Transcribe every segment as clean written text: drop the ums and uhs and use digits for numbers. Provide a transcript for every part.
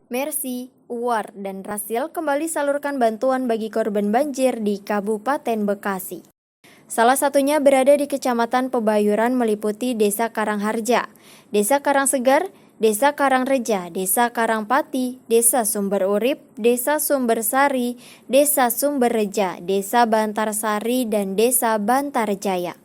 Mercy, Uwar, dan Rasil kembali salurkan bantuan bagi korban banjir di Kabupaten Bekasi. Salah satunya berada di Kecamatan Pebayuran meliputi Desa Karangharja, Desa Karangsegar, Desa Karangreja, Desa Karangpati, Desa Sumber Urip, Desa Sumbersari, Desa Sumberreja, Desa Bantarsari, dan Desa Bantarjaya.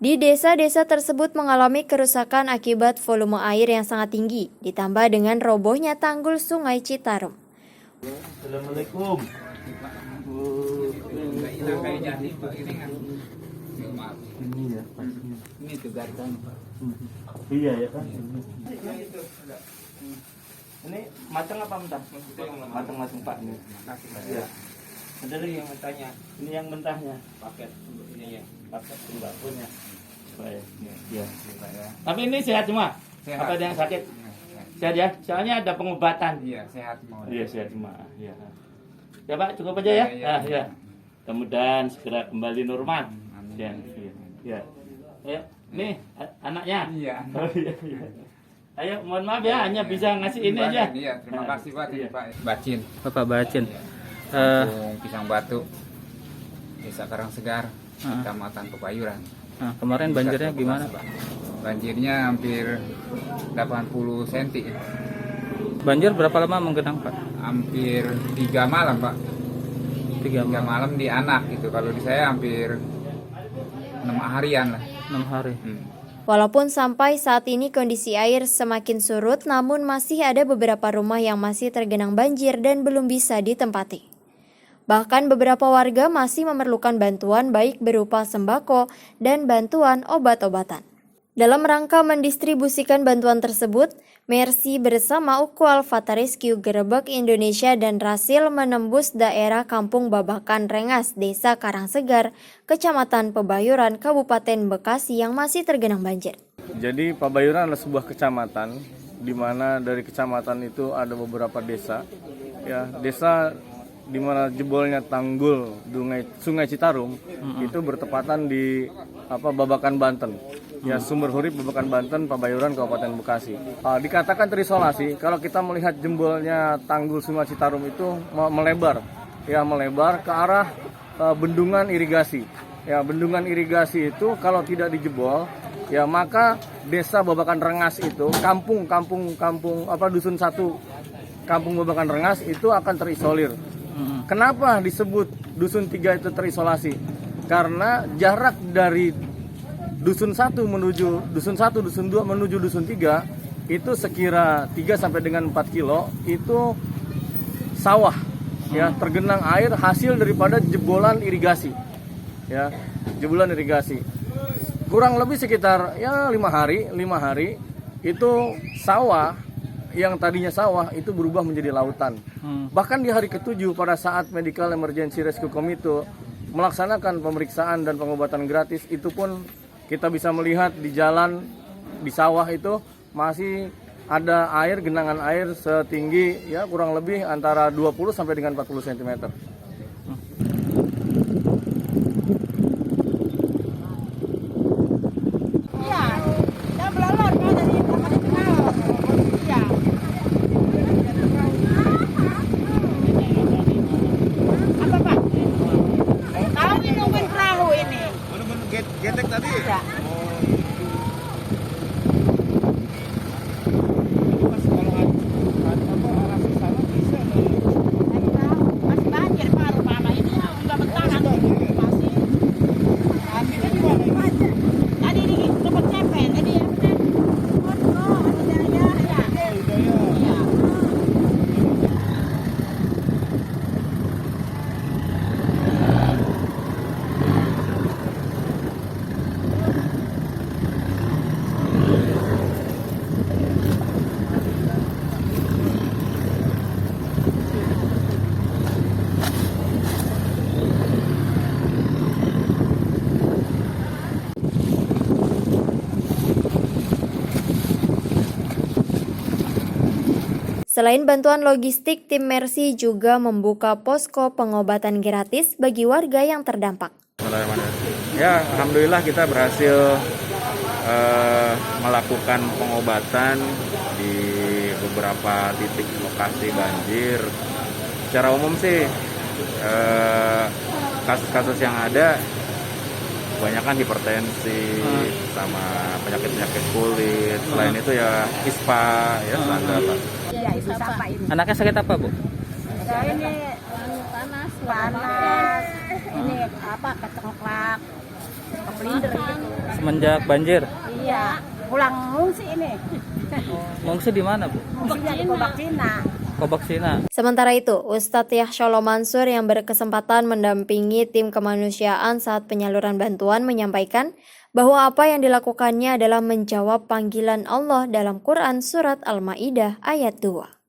Di desa-desa tersebut mengalami kerusakan akibat volume air yang sangat tinggi, ditambah dengan robohnya tanggul Sungai Citarum. Assalamualaikum. Ini juga kan. Iya ya kan. Ini matang apa mentah? Matang Pak. Ya. Ada lagi yang mentahnya. Ini yang mentahnya. Paket untuk ini ya. Paket sembakonya. Baik. Ya. Tapi ini sehat semua. Sehat. Apa ada yang sakit? Sehat ya. Soalnya ada pengobatan. Iya, sehat semua. Iya sehat semua. Iya. Ya Pak, cukup aja ya. Iya. Ya. Mudah-mudahan segera kembali normal. Amin. Ya. Iya. Ayo, nih anaknya. Iya. Oh, iya. Ayo, mohon maaf ya, hanya bisa ngasih ini aja. Iya, terima kasih Pak. Iya. Pak Bacin. Bapak Bacin. Kampung Pisang Batu. Desa Karangsegar, Ah. Kecamatan Pebayuran. Nah, kemarin banjirnya Bekasi, gimana? Pak. Banjirnya hampir 80 cm. Banjir berapa lama menggenang, Pak? Hampir 3 malam, Pak. 3 3 malam, malam di anak gitu. Kalau di saya hampir 6 harian lah. 6 hari. Walaupun sampai saat ini kondisi air semakin surut, namun masih ada beberapa rumah yang masih tergenang banjir dan belum bisa ditempati. Bahkan beberapa warga masih memerlukan bantuan baik berupa sembako dan bantuan obat-obatan. Dalam rangka mendistribusikan bantuan tersebut, Mercy bersama Uku Al-Fatah Rescue Gerebek Indonesia dan Rasil menembus daerah Kampung Babakan Rengas, Desa Karangsegar, Kecamatan Pebayuran, Kabupaten Bekasi yang masih tergenang banjir. Jadi Pebayuran adalah sebuah kecamatan di mana dari kecamatan itu ada beberapa desa. Ya, desa di mana jebolnya tanggul Sungai Citarum itu bertepatan di Babakan Banten. Ya, Sumber Urip Babakan Banten, Pebayuran, Kabupaten Bekasi. Dikatakan terisolasi kalau kita melihat jembolnya tanggul Sungai Citarum itu melebar ke arah bendungan irigasi. Ya, bendungan irigasi itu kalau tidak dijebol, ya maka desa Babakan Rengas itu, kampung dusun 1 Kampung Babakan Rengas itu akan terisolir. Kenapa disebut dusun 3 itu terisolasi? Karena jarak dari dusun 1 menuju dusun 2 menuju dusun 3 itu sekira 3 sampai dengan 4 kilo itu sawah, ya, tergenang air hasil daripada jebolan irigasi. Ya, jebolan irigasi. Kurang lebih sekitar 5 hari itu sawah yang tadinya sawah itu berubah menjadi lautan. Bahkan di hari ke-7 pada saat Medical Emergency Rescue Committee melaksanakan pemeriksaan dan pengobatan gratis, itu pun kita bisa melihat di jalan di sawah itu masih ada air, genangan air setinggi ya kurang lebih antara 20 sampai dengan 40 cm. Getek tadi. Iya. Masih banjir Selain bantuan logistik, tim Mercy juga membuka posko pengobatan gratis bagi warga yang terdampak. Ya, alhamdulillah kita berhasil melakukan pengobatan di beberapa titik lokasi banjir. Secara umum sih kasus-kasus yang ada kebanyakan hipertensi sama penyakit-penyakit kulit. Selain itu ya ISPA, ya standar. Anaknya sakit apa, Bu? Ini panas, ini apa kecengklak, kepelinder gitu. Semenjak banjir. Iya, pulang ngungsi ini. Mengungsi di mana, Bu? Ngungsinya di Kobak Cina. Kobak Cina. Sementara itu, Ustadz Yahsyolo Mansur yang berkesempatan mendampingi tim kemanusiaan saat penyaluran bantuan menyampaikan bahwa apa yang dilakukannya adalah menjawab panggilan Allah dalam Quran Surat Al-Ma'idah ayat 2.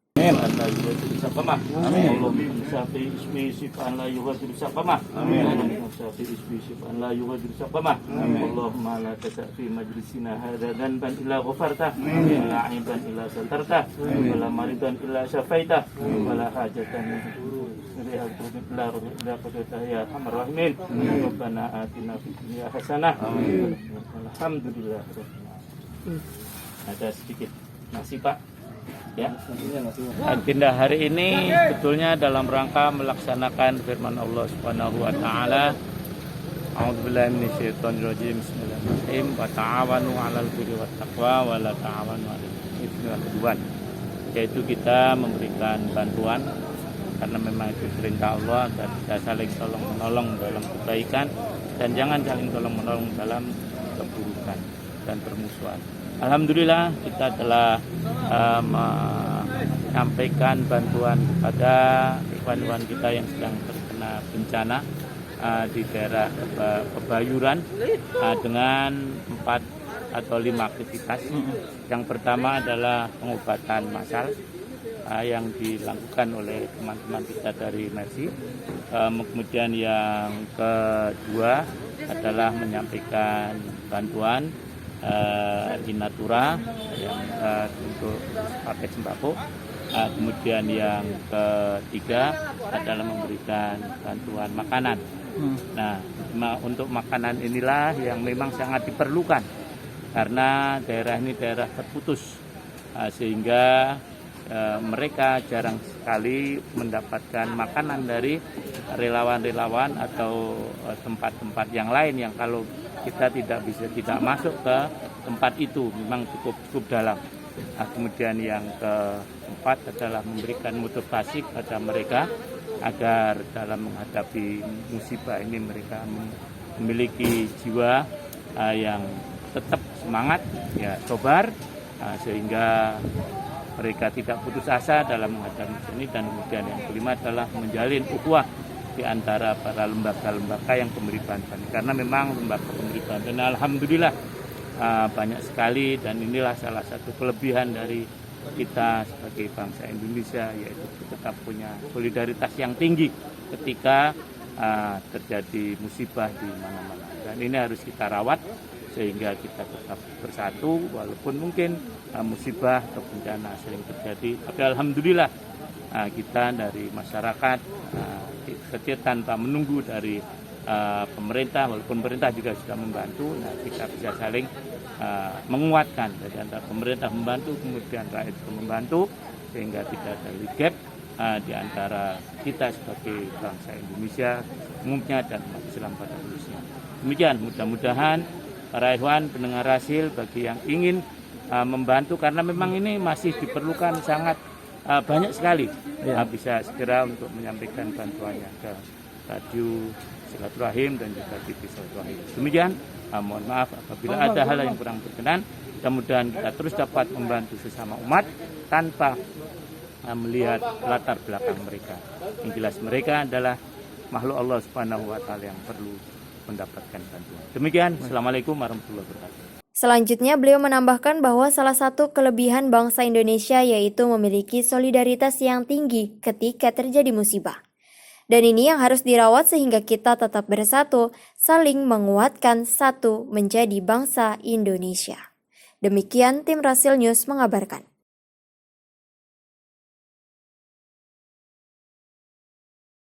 Alhamdulillah. Ada sedikit nasi, Pak. Ya, agenda hari ini sebetulnya dalam rangka melaksanakan firman Allah Subhanahu wa taala. A'udzubillahi minasyaitonirrajim. Bismillahirrahmanirrahim. Wa ta'awanu 'alal birri wat taqwa wa la ta'awanu 'alal itsmi wal 'udwan. Yaitu kita memberikan bantuan karena memang itu perintah Allah dan kita saling tolong menolong dalam kebaikan dan jangan saling tolong menolong dalam keburukan dan permusuhan. Alhamdulillah kita telah menyampaikan bantuan kepada ikhwan-ikhwan kita yang sedang terkena bencana di daerah Pebayuran dengan 4 atau 5 aktivitas. Yang pertama adalah pengobatan massal yang dilakukan oleh teman-teman kita dari Mercy. Kemudian yang kedua adalah menyampaikan bantuan di Natura yang untuk paket sembako. Kemudian yang ketiga adalah memberikan bantuan makanan. Nah, untuk makanan inilah yang memang sangat diperlukan karena daerah ini daerah terputus sehingga mereka jarang sekali mendapatkan makanan dari relawan-relawan atau tempat-tempat yang lain yang kalau kita tidak masuk ke tempat itu memang cukup dalam. Kemudian yang keempat adalah memberikan motivasi pada mereka agar dalam menghadapi musibah ini mereka memiliki jiwa yang tetap semangat, ya sabar, sehingga mereka tidak putus asa dalam menghadapi ini. Dan kemudian yang kelima adalah menjalin ukhuwah di antara para lembaga-lembaga yang pemberi bantuan, karena memang lembaga pemberi bantuan alhamdulillah banyak sekali, dan inilah salah satu kelebihan dari kita sebagai bangsa Indonesia, yaitu tetap punya solidaritas yang tinggi ketika terjadi musibah di mana-mana, dan ini harus kita rawat sehingga kita tetap bersatu walaupun mungkin musibah atau bencana sering terjadi. Tapi alhamdulillah kita dari masyarakat kecil tanpa menunggu dari pemerintah, walaupun pemerintah juga sudah membantu. Nah, kita bisa saling menguatkan dari antara pemerintah membantu, kemudian rakyat juga membantu, sehingga tidak ada gap di antara kita sebagai bangsa Indonesia umumnya dan umat Islam pada khususnya. Demikian, mudah-mudahan para ikhwan pendengar Rasil bagi yang ingin membantu, karena memang ini masih diperlukan sangat banyak sekali, bisa segera untuk menyampaikan bantuannya ke radio Silaturahim dan juga TV Silaturahim. Demikian, mohon maaf apabila ada hal yang kurang berkenan. Mudah-mudahan kita terus dapat membantu sesama umat tanpa melihat latar belakang mereka. Yang jelas mereka adalah makhluk Allah Subhanahu wa taala yang perlu mendapatkan bantuan. Demikian, Assalamualaikum warahmatullahi wabarakatuh. Selanjutnya, beliau menambahkan bahwa salah satu kelebihan bangsa Indonesia yaitu memiliki solidaritas yang tinggi ketika terjadi musibah. Dan ini yang harus dirawat sehingga kita tetap bersatu, saling menguatkan satu menjadi bangsa Indonesia. Demikian tim Rasil News mengabarkan.